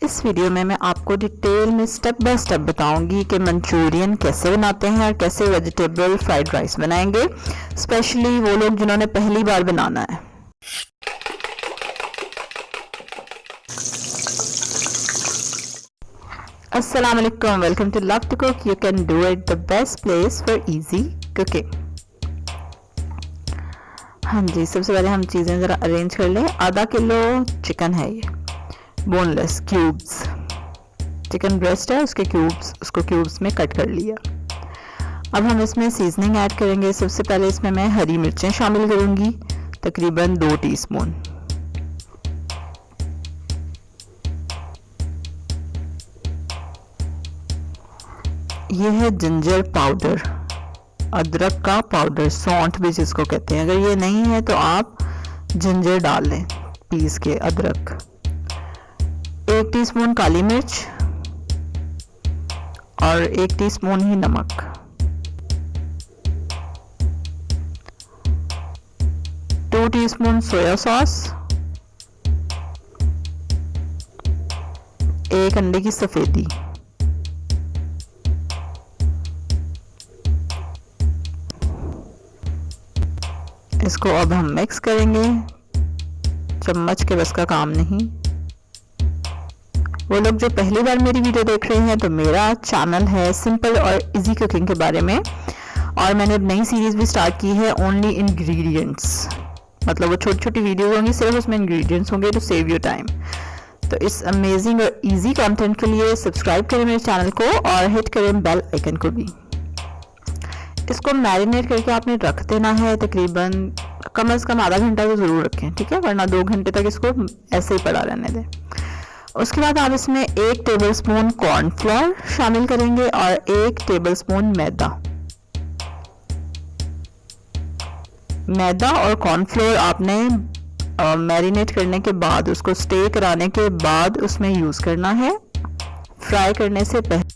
इस वीडियो में मैं आपको डिटेल में स्टेप बाय स्टेप बताऊंगी कि मंचूरियन कैसे बनाते हैं और कैसे वेजिटेबल फ्राइड राइस बनाएंगे, स्पेशली वो लोग जिन्होंने पहली बार बनाना है। अस्सलाम वालेकुम, welcome to love to cook. You can do it, the best place for easy cooking. हाँ जी, सबसे पहले हम चीज़ें ज़रा अरेंज कर लें। आधा किलो चिकन है, ये बोनलेस क्यूब्स चिकन ब्रेस्ट है, उसको क्यूब्स में कट कर लिया। अब हम इसमें सीजनिंग ऐड करेंगे। सबसे पहले इसमें मैं हरी मिर्चें शामिल करूंगी, तकरीबन 2 टीस्पून। ये है जिंजर पाउडर, अदरक का पाउडर, सौंठ भी जिसको कहते हैं। अगर ये नहीं है तो आप जिंजर डाल लें पीस के, अदरक। 1 टीस्पून काली मिर्च और 1 टीस्पून ही नमक। टू टीस्पून सोया सॉस, 1 अंडे की सफेदी, इसको अब हम मिक्स करेंगे। चम्मच के बस का काम नहीं। वो लोग जो पहली बार मेरी वीडियो देख रहे हैं, तो मेरा चैनल है सिंपल और इजी कुकिंग के बारे में, और मैंने अब नई सीरीज भी स्टार्ट की है, ओनली इंग्रेडिएंट्स। मतलब वो छोटी छोटी वीडियो होंगी, सिर्फ उसमें इंग्रेडिएंट्स होंगे टू सेव योर टाइम। तो इस अमेजिंग और इजी कंटेंट के लिए सब्सक्राइब करें मेरे चैनल को और हिट करें बेल आइकन को भी। इसको मैरिनेट करके आपने रख देना है, तकरीबन कम से कम आधा घंटा तो ज़रूर रखें, ठीक है, वरना 2 घंटे तक इसको ऐसे ही पड़ा रहने दें। उसके बाद आप इसमें 1 टेबलस्पून कॉर्नफ्लोर शामिल करेंगे और 1 टेबलस्पून मैदा और कॉर्नफ्लोर आपने मैरिनेट करने के बाद, उसको स्टे कराने के बाद उसमें यूज़ करना है, फ्राई करने से पहले।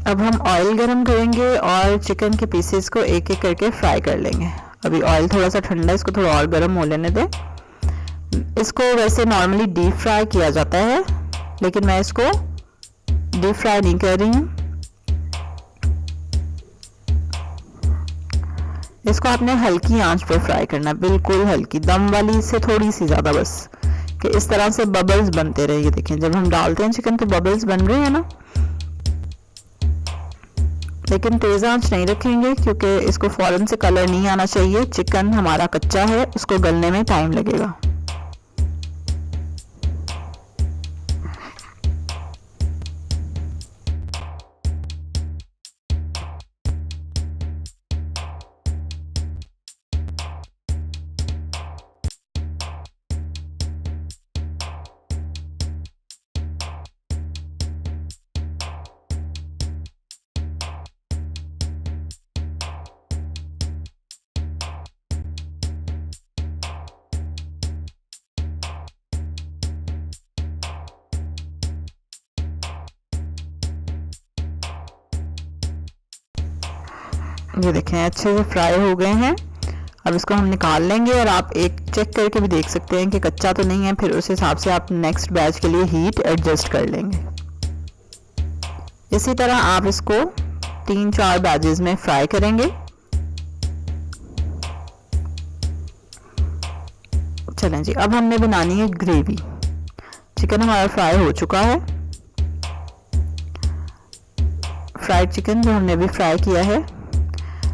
अब हम ऑयल गरम करेंगे और चिकन के पीसेस को एक एक करके फ्राई कर लेंगे। अभी ऑयल थोड़ा सा ठंडा है, इसको थोड़ा और गर्म हो लेने दें। इसको वैसे नॉर्मली डीप फ्राई किया जाता है, लेकिन मैं इसको डीप फ्राई नहीं कर रही हूँ। इसको आपने हल्की आंच पर फ्राई करना, बिल्कुल हल्की, दम वाली से थोड़ी सी ज़्यादा, बस कि इस तरह से बबल्स बनते रहे। ये देखें, जब हम डालते हैं चिकन तो बबल्स बन रहे हैं ना, लेकिन तेज़ आंच नहीं रखेंगे क्योंकि इसको फ़ौरन से कलर नहीं आना चाहिए। चिकन हमारा कच्चा है, उसको गलने में टाइम लगेगा। ये देखें, अच्छे से फ्राई हो गए हैं। अब इसको हम निकाल लेंगे और आप एक चेक करके भी देख सकते हैं कि कच्चा तो नहीं है, फिर उस हिसाब से आप नेक्स्ट बैच के लिए हीट एडजस्ट कर लेंगे। इसी तरह आप इसको 3-4 बैचेस में फ्राई करेंगे। चलें जी, अब हमने बनानी है ग्रेवी। चिकन हमारा फ्राई हो चुका है, फ्राइड चिकन जो हमने भी फ्राई किया है।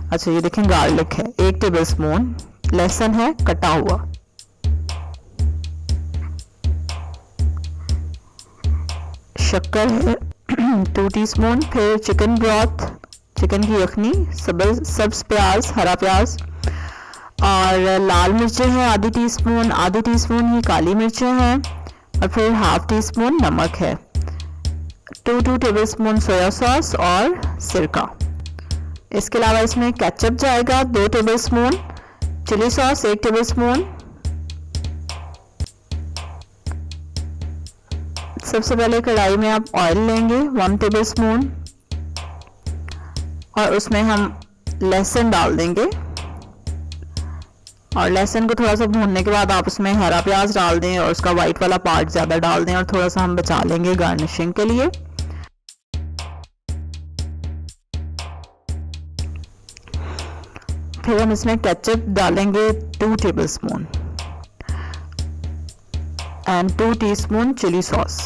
अच्छा, ये देखें, गार्लिक है 1 टेबलस्पून, लहसुन है कटा हुआ, शक्कर है 2 टीस्पून, फिर चिकन ब्रॉथ, चिकन की यखनी, सब्ज प्याज, हरा प्याज, और लाल मिर्चें हैं आधी टीस्पून ही काली मिर्चें हैं, और फिर ½ टीस्पून नमक है, 2 टेबलस्पून सोया सॉस और सिरका। इसके अलावा इसमें केचप जाएगा 2 टेबलस्पून, चिली सॉस 1 टेबलस्पून। सबसे पहले कढ़ाई में आप ऑयल लेंगे 1 टेबलस्पून, और उसमें हम लहसुन डाल देंगे और लहसुन को थोड़ा सा भूनने के बाद आप उसमें हरा प्याज डाल दें और उसका वाइट वाला पार्ट ज़्यादा डाल दें और थोड़ा सा हम बचा लेंगे गार्निशिंग के लिए। फिर हम इसमें केचप डालेंगे 2 tablespoon and 2 teaspoon chilli sauce.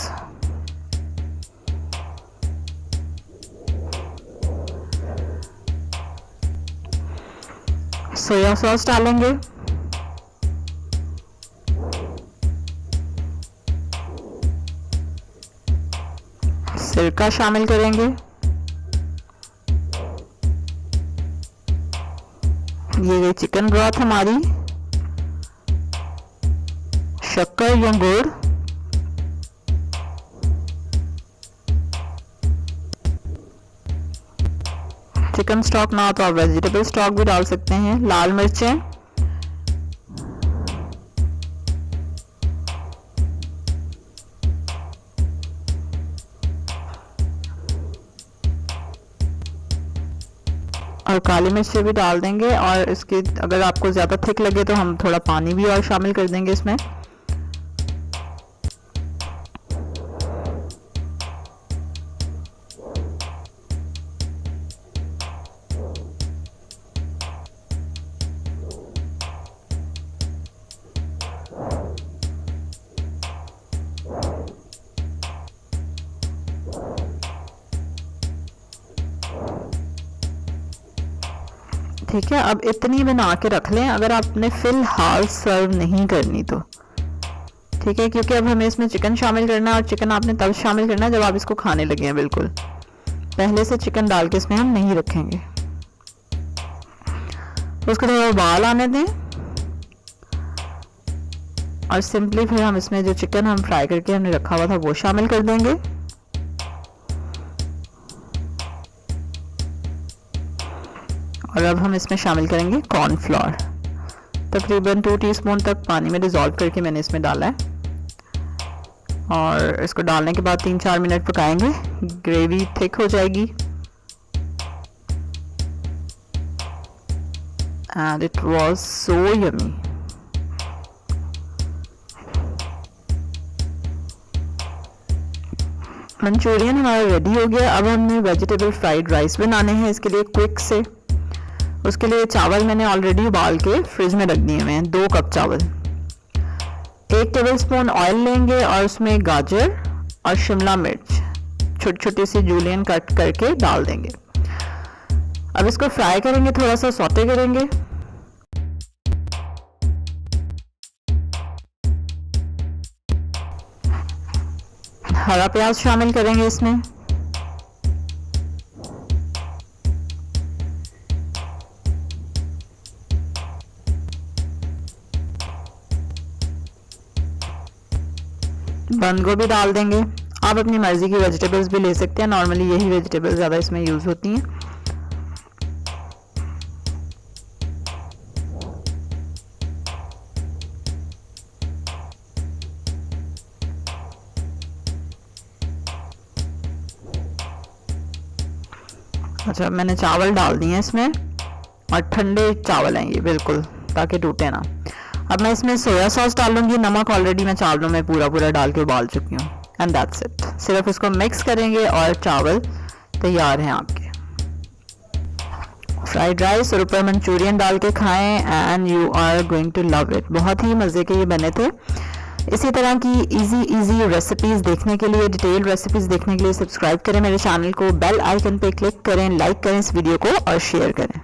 Soya sauce डालेंगे, सिरका शामिल करेंगे, ये गई चिकन ब्रॉथ हमारी, शक्कर या गुड़, चिकन स्टॉक ना हो तो आप वेजिटेबल स्टॉक भी डाल सकते हैं, लाल मिर्चें, और काली मिर्च भी डाल देंगे। और इसके अगर आपको ज़्यादा थिक लगे तो हम थोड़ा पानी भी और शामिल कर देंगे इसमें। ठीक है, अब इतनी बना के रख लें अगर आपने फिलहाल सर्व नहीं करनी तो। ठीक है, क्योंकि अब हमें इसमें चिकन शामिल करना है और चिकन आपने तब शामिल करना है जब आप इसको खाने लगे हैं। बिल्कुल पहले से चिकन डाल के इसमें हम नहीं रखेंगे। उसको थोड़ा उबाल आने दें और सिंपली फिर हम इसमें जो चिकन हम फ्राई करके हमने रखा हुआ था वो शामिल कर देंगे। और अब हम इसमें शामिल करेंगे कॉर्नफ्लोर, तकरीबन 2 टीस्पून तक पानी में डिज़ोल्व करके मैंने इसमें डाला है। और इसको डालने के बाद 3-4 मिनट पकाएंगे, ग्रेवी थिक हो जाएगी। And it was so yummy. Manchurian हमारा रेडी हो गया। अब हमने वेजिटेबल फ्राइड राइस बनाने हैं इसके लिए क्विक से। उसके लिए चावल मैंने ऑलरेडी उबाल के फ्रिज में रख दिए हुए हैं, 2 कप चावल। 1 टेबलस्पून ऑयल लेंगे और उसमें गाजर और शिमला मिर्च छोटी छोटी सी जूलियन कट करके डाल देंगे। अब इसको फ्राई करेंगे, थोड़ा सा सौते करेंगे। हरा प्याज शामिल करेंगे इसमें। बंद गोभी डाल देंगे। आप अपनी मर्जी की वेजिटेबल्स भी ले सकते हैं, नॉर्मली यही वेजिटेबल्स ज़्यादा इसमें यूज़ होती हैं। अच्छा, मैंने चावल डाल दिए हैं इसमें और ठंडे चावल हैं ये बिल्कुल, ताकि टूटे ना। अब मैं इसमें सोया सॉस डालूंगी। नमक ऑलरेडी मैं चावलों में पूरा डाल के उबाल चुकी हूँ। And that's it. सिर्फ इसको मिक्स करेंगे और चावल तैयार हैं आपके। फ्राइड राइस और ऊपर मंचूरियन डाल के खाएं and you are going to love it. बहुत ही मज़े के ये बने थे। इसी तरह की इजी रेसिपीज़ देखने के लिए, डिटेल रेसिपीज़ देखने के लिए सब्सक्राइब करें मेरे चैनल को, बेल आइकन पे क्लिक करें, लाइक करें इस वीडियो को और शेयर करें।